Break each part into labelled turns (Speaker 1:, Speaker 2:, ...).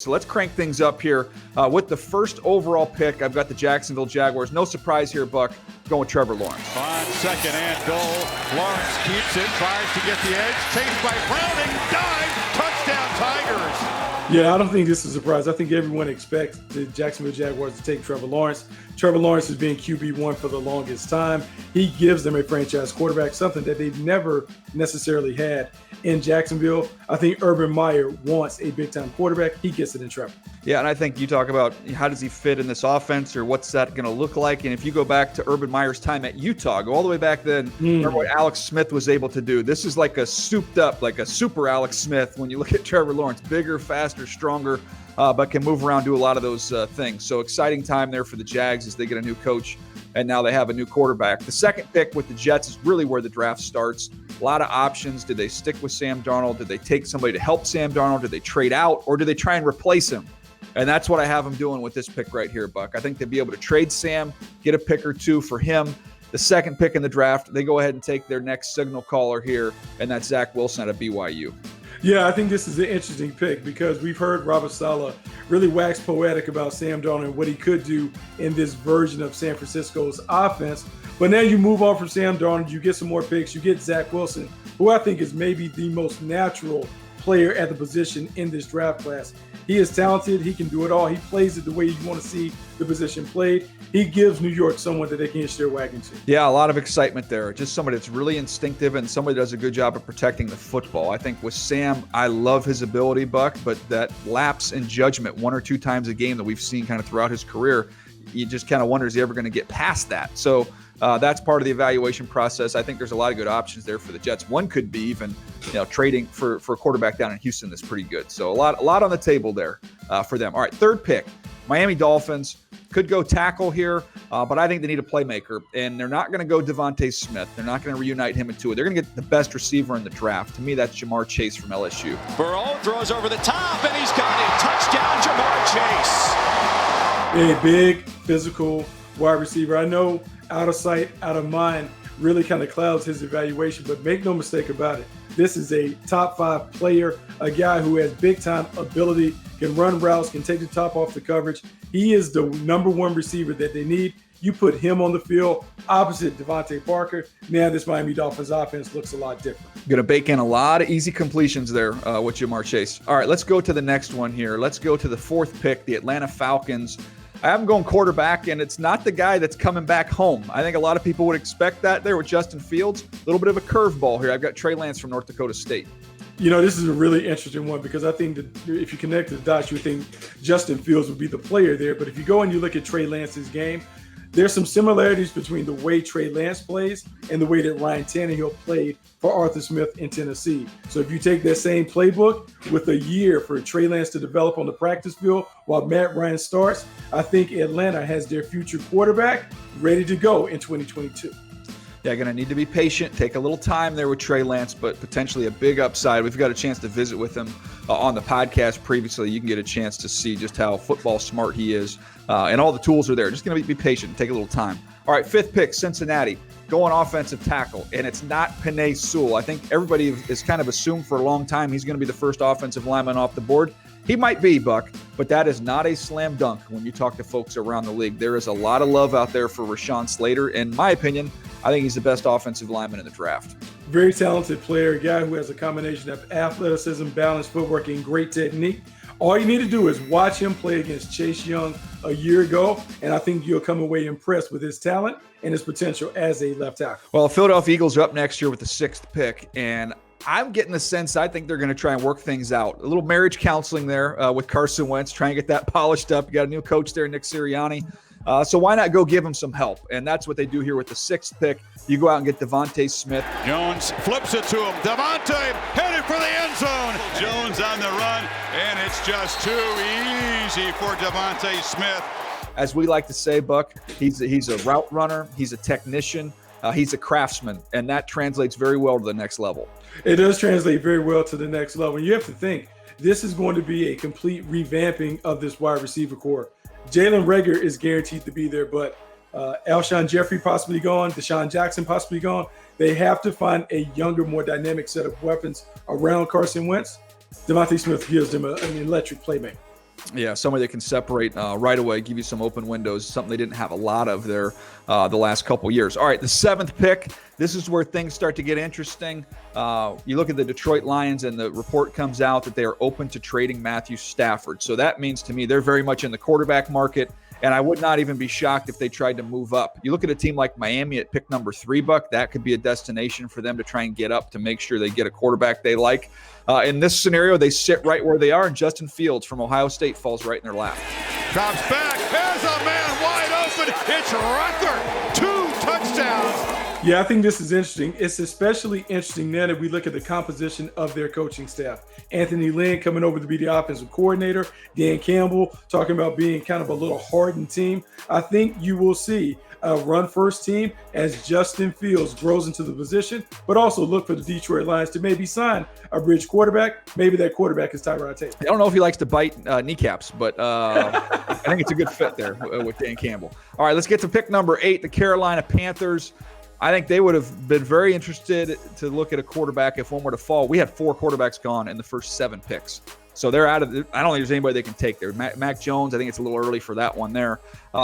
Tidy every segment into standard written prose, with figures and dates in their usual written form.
Speaker 1: So let's crank things up here. With the first overall pick, I've got the Jacksonville Jaguars. No surprise here, Buck, going with Trevor Lawrence.
Speaker 2: On second and goal, Lawrence keeps it, tries to get the edge, chased by Browning, dive, touchdown Tigers.
Speaker 3: Yeah, I don't think this is a surprise. I think everyone expects the Jacksonville Jaguars to take Trevor Lawrence. Trevor Lawrence has been QB1 for the longest time. He gives them a franchise quarterback, something that they've never necessarily had in Jacksonville. I think Urban Meyer wants a big-time quarterback. He gets it in Trevor.
Speaker 1: Yeah, and I think you talk about how does he fit in this offense or what's that going to look like. And if you go back to Urban Meyer's time at Utah, go all the way back then, remember what Alex Smith was able to do. This is like a souped up, like a super Alex Smith when you look at Trevor Lawrence. Bigger, faster, stronger, but can move around, do a lot of those things. So exciting time there for the Jags as they get a new coach, and now they have a new quarterback. The second pick with the Jets is really where the draft starts. A lot of options. Did they stick with Sam Darnold? Did they take somebody to help Sam Darnold? Did they trade out? Or did they try and replace him? And that's what I have them doing with this pick right here, Buck. I think they'd be able to trade Sam, get a pick or two for him. The second pick in the draft, they go ahead and take their next signal caller here, and that's Zach Wilson out of BYU.
Speaker 3: Yeah, I think this is an interesting pick because we've heard Robert Saleh really wax poetic about Sam Darnold and what he could do in this version of San Francisco's offense. But now you move on from Sam Darnold, you get some more picks, you get Zach Wilson, who I think is maybe the most natural player at the position in this draft class. He is talented. He can do it all. He plays it the way you want to see the position played. He gives New York someone that they can hitch their wagon to.
Speaker 1: Yeah, a lot of excitement there. Just somebody that's really instinctive and somebody that does a good job of protecting the football. I think with Sam, I love his ability, Buck, but that lapse in judgment one or two times a game that we've seen kind of throughout his career, you just kind of wonder, is he ever going to get past that? So that's part of the evaluation process. I think there's a lot of good options there for the Jets. One could be even, trading for a quarterback down in Houston that's pretty good. So a lot on the table there for them. All right, third pick, Miami Dolphins. Could go tackle here, but I think they need a playmaker, and they're not going to go Devontae Smith. They're not going to reunite him and Tua. They're going to get the best receiver in the draft. To me, that's Jamar Chase from LSU.
Speaker 2: Burrow throws over the top, and he's got it. Touchdown, Jamar Chase.
Speaker 3: A big, physical wide receiver. I know out of sight, out of mind really kind of clouds his evaluation, but make no mistake about it. This is a top 5 player, a guy who has big-time ability, can run routes, can take the top off the coverage. He is the number one receiver that they need. You put him on the field opposite Devontae Parker. Now this Miami Dolphins offense looks a lot different.
Speaker 1: Going to bake in a lot of easy completions there with Jamar Chase. All right, let's go to the next one here. Let's go to the fourth pick, the Atlanta Falcons. I have them going quarterback, and it's not the guy that's coming back home. I think a lot of people would expect that there with Justin Fields. A little bit of a curveball here. I've got Trey Lance from North Dakota State.
Speaker 3: This is a really interesting one because I think that if you connect the dots, you think Justin Fields would be the player there. But if you go and you look at Trey Lance's game, there's some similarities between the way Trey Lance plays and the way that Ryan Tannehill played for Arthur Smith in Tennessee. So if you take that same playbook with a year for Trey Lance to develop on the practice field while Matt Ryan starts, I think Atlanta has their future quarterback ready to go in 2022.
Speaker 1: Yeah, going to need to be patient, take a little time there with Trey Lance, but potentially a big upside. We've got a chance to visit with him on the podcast previously. You can get a chance to see just how football smart he is, and all the tools are there. Just going to be patient, take a little time. All right, fifth pick, Cincinnati, going offensive tackle, and it's not Penei Sewell. I think everybody has kind of assumed for a long time he's going to be the first offensive lineman off the board. He might be, Buck, but that is not a slam dunk when you talk to folks around the league. There is a lot of love out there for Rashawn Slater. In my opinion, I think he's the best offensive lineman in the draft.
Speaker 3: Very talented player, a guy who has a combination of athleticism, balance, footwork, and great technique. All you need to do is watch him play against Chase Young a year ago, and I think you'll come away impressed with his talent and his potential as a left tackle.
Speaker 1: Well, the Philadelphia Eagles are up next year with the sixth pick, and I'm getting the sense I think they're going to try and work things out. A little marriage counseling there with Carson Wentz, trying to get that polished up. You got a new coach there, Nick Sirianni. So why not go give him some help? And that's what they do here with the sixth pick. You go out and get Devontae Smith.
Speaker 2: Jones flips it to him. Devontae headed for the end zone. Jones on the run, and it's just too easy for Devontae Smith.
Speaker 1: As we like to say, Buck, he's a route runner. He's a technician. He's a craftsman, and that translates very well to the next level.
Speaker 3: It does translate very well to the next level. You have to think, this is going to be a complete revamping of this wide receiver core. Jalen Reagor is guaranteed to be there, but Alshon Jeffrey possibly gone, Deshaun Jackson possibly gone. They have to find a younger, more dynamic set of weapons around Carson Wentz. Devontae Smith gives them an electric playmaker.
Speaker 1: Yeah, somebody that can separate right away, give you some open windows, something they didn't have a lot of there the last couple years. All right, the 7th pick. This is where things start to get interesting. You look at the Detroit Lions, and the report comes out that they are open to trading Matthew Stafford. So that means to me they're very much in the quarterback market, and I would not even be shocked if they tried to move up. You look at a team like Miami at pick number 3, Buck, that could be a destination for them to try and get up to make sure they get a quarterback they like. In this scenario, they sit right where they are, and Justin Fields from Ohio State falls right in their lap.
Speaker 2: Drops back, has a man wide open. It's Rucker, 2 touchdowns.
Speaker 3: Yeah, I think this is interesting. It's especially interesting now that we look at the composition of their coaching staff. Anthony Lynn coming over to be the offensive coordinator. Dan Campbell talking about being kind of a little hardened team. I think you will see a run-first team as Justin Fields grows into the position, but also look for the Detroit Lions to maybe sign a bridge quarterback. Maybe that quarterback is Tyrod Taylor.
Speaker 1: I don't know if he likes to bite kneecaps, but I think it's a good fit there with Dan Campbell. All right, let's get to pick number 8, the Carolina Panthers. I think they would have been very interested to look at a quarterback if one were to fall. We had 4 quarterbacks gone in the first 7 picks. So they're out of it. I don't think there's anybody they can take there. Mac Jones, I think it's a little early for that one there.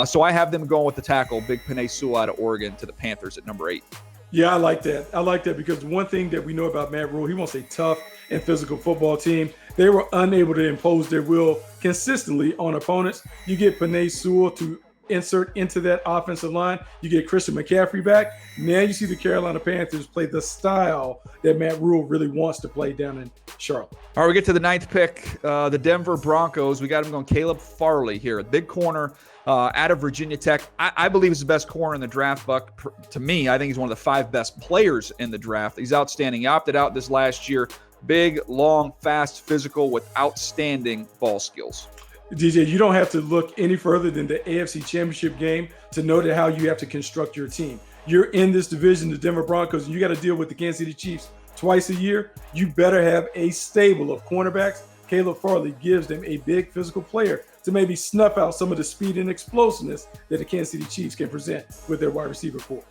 Speaker 1: So I have them going with the tackle, Big Penei Sewell out of Oregon, to the Panthers at number 8.
Speaker 3: Yeah, I like that. I like that because one thing that we know about Matt Rule, he wants a tough and physical football team. They were unable to impose their will consistently on opponents. You get Penei Sewell to insert into that offensive line. You get Christian McCaffrey back. Now you see the Carolina Panthers play the style that Matt Rule really wants to play down in Charlotte.
Speaker 1: All right, we get to the 9th pick, the Denver Broncos. We got him going Caleb Farley here, a big corner out of Virginia Tech. I believe he's the best corner in the draft, Buck. To me, I think he's one of the 5 best players in the draft. He's outstanding. He opted out this last year. Big, long, fast, physical with outstanding ball skills.
Speaker 3: DJ, you don't have to look any further than the AFC Championship game to know that how you have to construct your team. You're in this division, the Denver Broncos, and you got to deal with the Kansas City Chiefs twice a year. You better have a stable of cornerbacks. Caleb Farley gives them a big physical player to maybe snuff out some of the speed and explosiveness that the Kansas City Chiefs can present with their wide receiver core.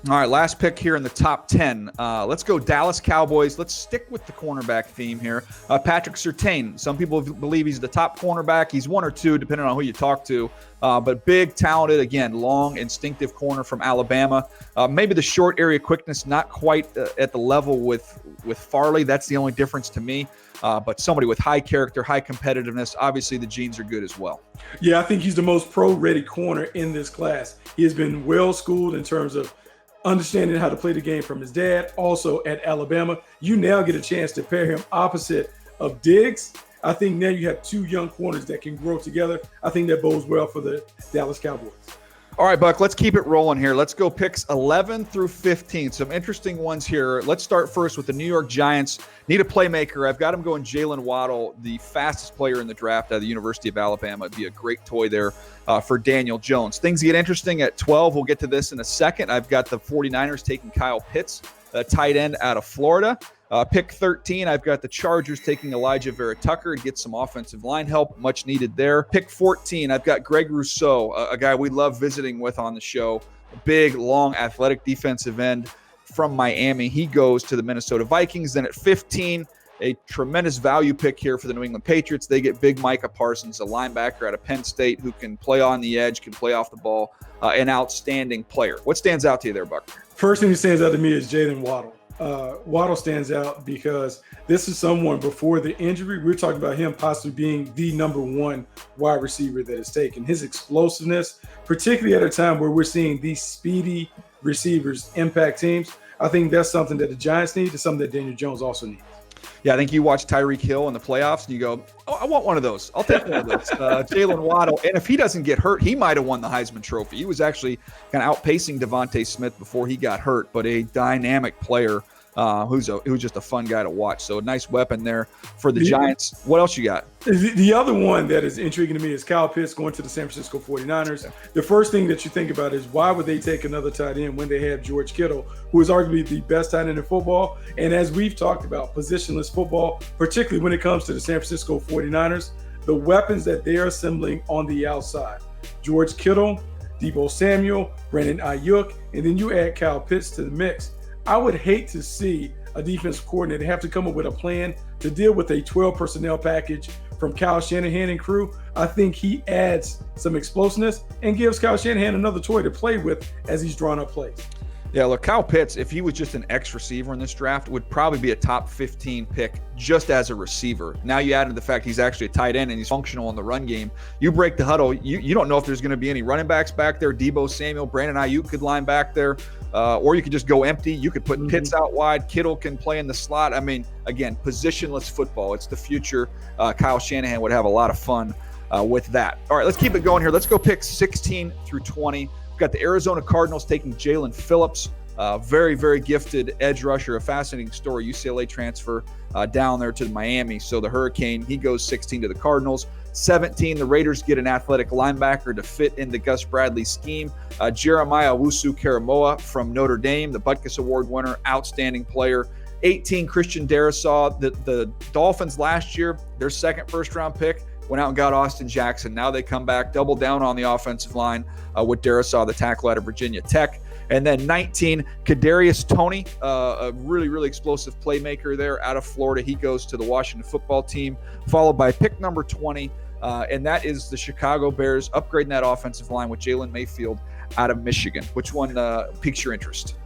Speaker 1: All right, last pick here in the top 10. Let's go Dallas Cowboys. Let's stick with the cornerback theme here. Patrick Surtain. Some people believe he's the top cornerback. He's 1 or 2, depending on who you talk to. But big, talented, again, long, instinctive corner from Alabama. Maybe the short area quickness, not quite at the level with Farley. That's the only difference to me. But somebody with high character, high competitiveness. Obviously, the genes are good as well.
Speaker 3: Yeah, I think he's the most pro-ready corner in this class. He has been well-schooled in terms of understanding how to play the game from his dad. Also at Alabama, you now get a chance to pair him opposite of Diggs. I think now you have 2 young corners that can grow together. I think that bodes well for the Dallas Cowboys.
Speaker 1: All right, Buck, let's keep it rolling here. Let's go picks 11 through 15. Some interesting ones here. Let's start first with the New York Giants. Need a playmaker. I've got him going Jalen Waddle, the fastest player in the draft out of the University of Alabama. It'd be a great toy there for Daniel Jones. Things get interesting at 12. We'll get to this in a second. I've got the 49ers taking Kyle Pitts, a tight end out of Florida. Pick 13, I've got the Chargers taking Elijah Vera Tucker to get some offensive line help, much needed there. Pick 14, I've got Greg Rousseau, a guy we love visiting with on the show. A big, long, athletic defensive end from Miami. He goes to the Minnesota Vikings. Then at 15, a tremendous value pick here for the New England Patriots. They get big Micah Parsons, a linebacker out of Penn State who can play on the edge, can play off the ball, an outstanding player. What stands out to you there, Buck?
Speaker 3: First thing that stands out to me is Jalen Waddle. Waddle stands out because this is someone before the injury. We're talking about him possibly being the number 1 wide receiver that is taken. His explosiveness, particularly at a time where we're seeing these speedy receivers impact teams, I think that's something that the Giants need. It's something that Daniel Jones also needs.
Speaker 1: Yeah, I think you watch Tyreek Hill in the playoffs and you go, oh, I want one of those. I'll take one of those. Jalen Waddle. And if he doesn't get hurt, he might have won the Heisman Trophy. He was actually kind of outpacing Devontae Smith before he got hurt, but a dynamic player who's just a fun guy to watch. So a nice weapon there for the Giants. What else you got?
Speaker 3: The other one that is intriguing to me is Kyle Pitts going to the San Francisco 49ers. The first thing that you think about is why would they take another tight end when they have George Kittle, who is arguably the best tight end in football? And as we've talked about, positionless football, particularly when it comes to the San Francisco 49ers, the weapons that they are assembling on the outside, George Kittle, Deebo Samuel, Brandon Ayuk, and then you add Kyle Pitts to the mix. I would hate to see a defensive coordinator have to come up with a plan to deal with a 12 personnel package from Kyle Shanahan and crew, I think he adds some explosiveness and gives Kyle Shanahan another toy to play with as he's drawing up plays.
Speaker 1: Yeah, look, Kyle Pitts, if he was just an X receiver in this draft, would probably be a top 15 pick just as a receiver. Now you add in the fact he's actually a tight end and he's functional in the run game. You break the huddle, you don't know if there's going to be any running backs back there. Debo Samuel, Brandon Ayuk could line back there, or you could just go empty. You could put Pitts out wide. Kittle can play in the slot. I mean, again, positionless football. It's the future. Kyle Shanahan would have a lot of fun with that. All right, let's keep it going here. Let's go pick 16 through 20. We've got the Arizona Cardinals taking Jalen Phillips, very, very gifted edge rusher, a fascinating story, UCLA transfer down there to Miami. So the Hurricane, he goes 16 to the Cardinals. 17, the Raiders get an athletic linebacker to fit into Gus Bradley's scheme. Jeremiah Owusu-Karamoah from Notre Dame, the Butkus Award winner, outstanding player. 18, Christian Darrisaw. The Dolphins last year, their second first-round pick, went out and got Austin Jackson. Now they come back, double down on the offensive line with Darrisaw, the tackle out of Virginia Tech. And then 19, Kadarius Toney, a really, really explosive playmaker there out of Florida. He goes to the Washington football team, followed by pick number 20. And that is the Chicago Bears upgrading that offensive line with Jalen Mayfield out of Michigan. Which one piques your interest?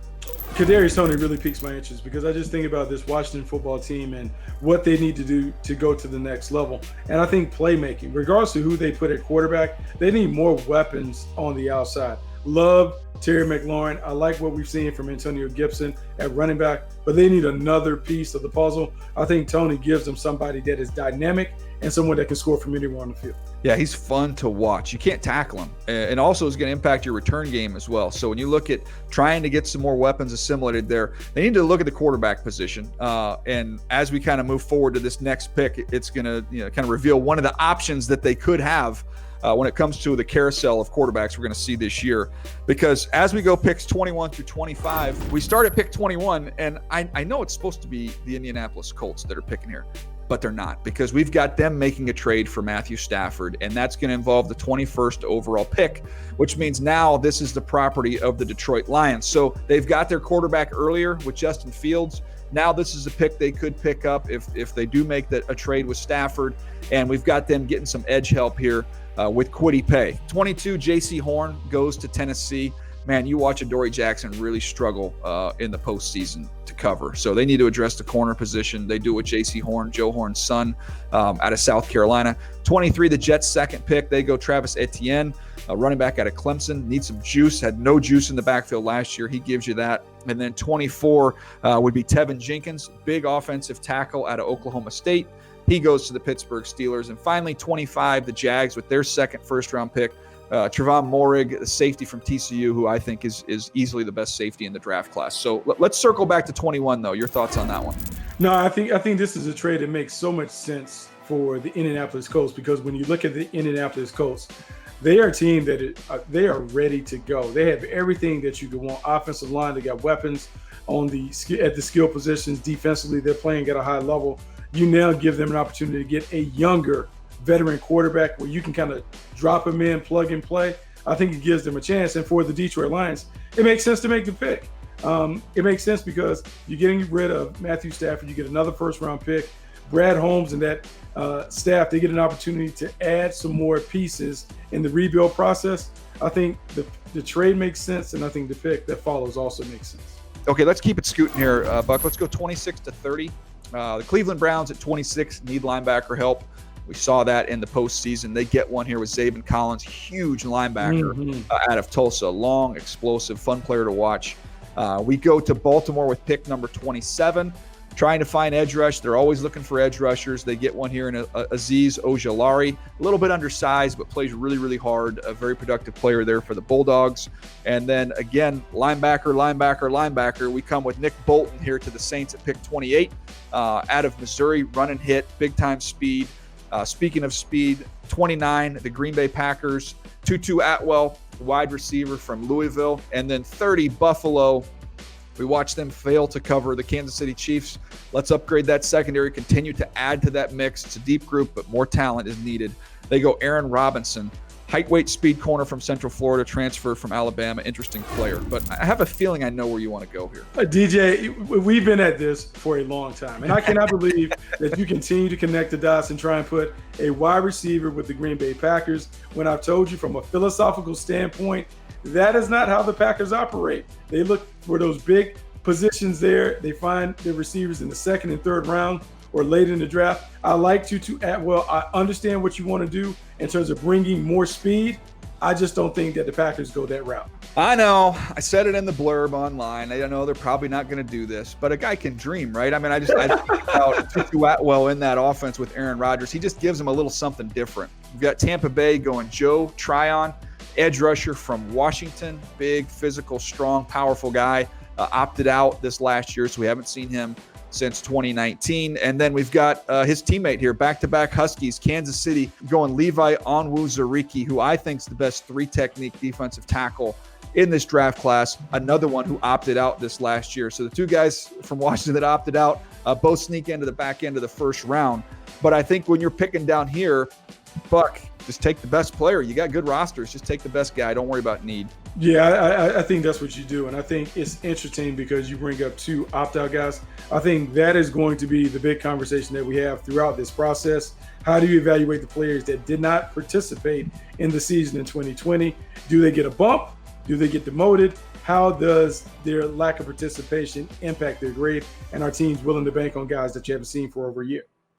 Speaker 3: Kadarius Toney really piques my interest because I just think about this Washington football team and what they need to do to go to the next level. And I think playmaking, regardless of who they put at quarterback, they need more weapons on the outside. Love Terry McLaurin. I like what we've seen from Antonio Gibson at running back, but they need another piece of the puzzle. I think Toney gives them somebody that is dynamic and someone that can score from anywhere on the field.
Speaker 1: Yeah, he's fun to watch. You can't tackle him. And also is going to impact your return game as well. So when you look at trying to get some more weapons assimilated there, they need to look at the quarterback position. And as we kind of move forward to this next pick, it's going to kind of reveal one of the options that they could have when it comes to the carousel of quarterbacks we're going to see this year. Because as we go picks 21 through 25, we start at pick 21, and I know it's supposed to be the Indianapolis Colts that are picking here, but they're not, because we've got them making a trade for Matthew Stafford, and that's going to involve the 21st overall pick, which means now this is the property of the Detroit Lions. So they've got their quarterback earlier with Justin Fields. Now this is a pick they could pick up if they do make a trade with Stafford, and we've got them getting some edge help here with Kwity Paye. 22, J.C. Horn goes to Tennessee. Man, you watch Adoree Jackson really struggle in the postseason to cover. So they need to address the corner position. They do with J.C. Horn, Joe Horn's son, out of South Carolina. 23, the Jets' second pick. They go Travis Etienne, running back out of Clemson. Needs some juice. Had no juice in the backfield last year. He gives you that. And then 24 would be Tevin Jenkins, big offensive tackle out of Oklahoma State. He goes to the Pittsburgh Steelers. And finally, 25, the Jags with their second first-round pick. Trevon Moehrig, the safety from TCU, who I think is easily the best safety in the draft class. So let's circle back to 21, though. Your thoughts on that one?
Speaker 3: No, I think this is a trade that makes so much sense for the Indianapolis Colts, because when you look at the Indianapolis Colts, they are a team that they are ready to go. They have everything that you could want. Offensive line, they got weapons at the skill positions. Defensively, they're playing at a high level. You now give them an opportunity to get a younger veteran quarterback where you can kind of drop him in, plug and play. I think it gives them a chance. And for the Detroit Lions, it makes sense to make the pick. It makes sense because you're getting rid of Matthew Stafford. You get another first-round pick. Brad Holmes and that staff, they get an opportunity to add some more pieces in the rebuild process. I think the trade makes sense, and I think the pick that follows also makes sense.
Speaker 1: Okay, let's keep it scooting here, Buck. Let's go 26 to 30. The Cleveland Browns at 26 need linebacker help. We saw that in the postseason. They get one here with Zaven Collins, huge linebacker out of Tulsa. Long, explosive, fun player to watch. We go to Baltimore with pick number 27, trying to find edge rush. They're always looking for edge rushers. They get one here in Azeez Ojulari, a little bit undersized, but plays really, really hard. A very productive player there for the Bulldogs. And then again, linebacker. We come with Nick Bolton here to the Saints at pick 28, out of Missouri, run and hit, big-time speed. Speaking of speed, 29, the Green Bay Packers, Tutu Atwell, wide receiver from Louisville, and then 30, Buffalo. We watched them fail to cover the Kansas City Chiefs. Let's upgrade that secondary, continue to add to that mix. It's a deep group, but more talent is needed. They go Aaron Robinson Height, weight, speed corner from Central Florida, transfer from Alabama, interesting player. But I have a feeling I know where you want to go here.
Speaker 3: DJ, we've been at this for a long time, and I cannot believe that you continue to connect the dots and try and put a wide receiver with the Green Bay Packers when I've told you from a philosophical standpoint, that is not how the Packers operate. They look for those big positions there. They find their receivers in the second and third round or late in the draft. I like you to add, well, I understand what you want to do in terms of bringing more speed. I just don't think that the Packers go that route.
Speaker 1: I know. I said it in the blurb online. I know they're probably not going to do this, but a guy can dream, right? I mean, I think about Tutu Atwell in that offense with Aaron Rodgers. He just gives them a little something different. You've got Tampa Bay going Joe Tryon, edge rusher from Washington, big, physical, strong, powerful guy. Opted out this last year, so we haven't seen him since 2019. And then we've got his teammate here, back-to-back Huskies, Kansas City, going Levi Onwuzurike, who I think is the best three-technique defensive tackle in this draft class. Another one who opted out this last year. So the two guys from Washington that opted out both sneak into the back end of the first round. But I think when you're picking down here, Buck, just take the best player. You got good rosters. Just take the best guy. Don't worry about need.
Speaker 3: Yeah, I think that's what you do. And I think it's interesting because you bring up two opt-out guys. I think that is going to be the big conversation that we have throughout this process. How do you evaluate the players that did not participate in the season in 2020? Do they get a bump? Do they get demoted? How does their lack of participation impact their grade? And our team's willing to bank on guys that you haven't seen for over a year.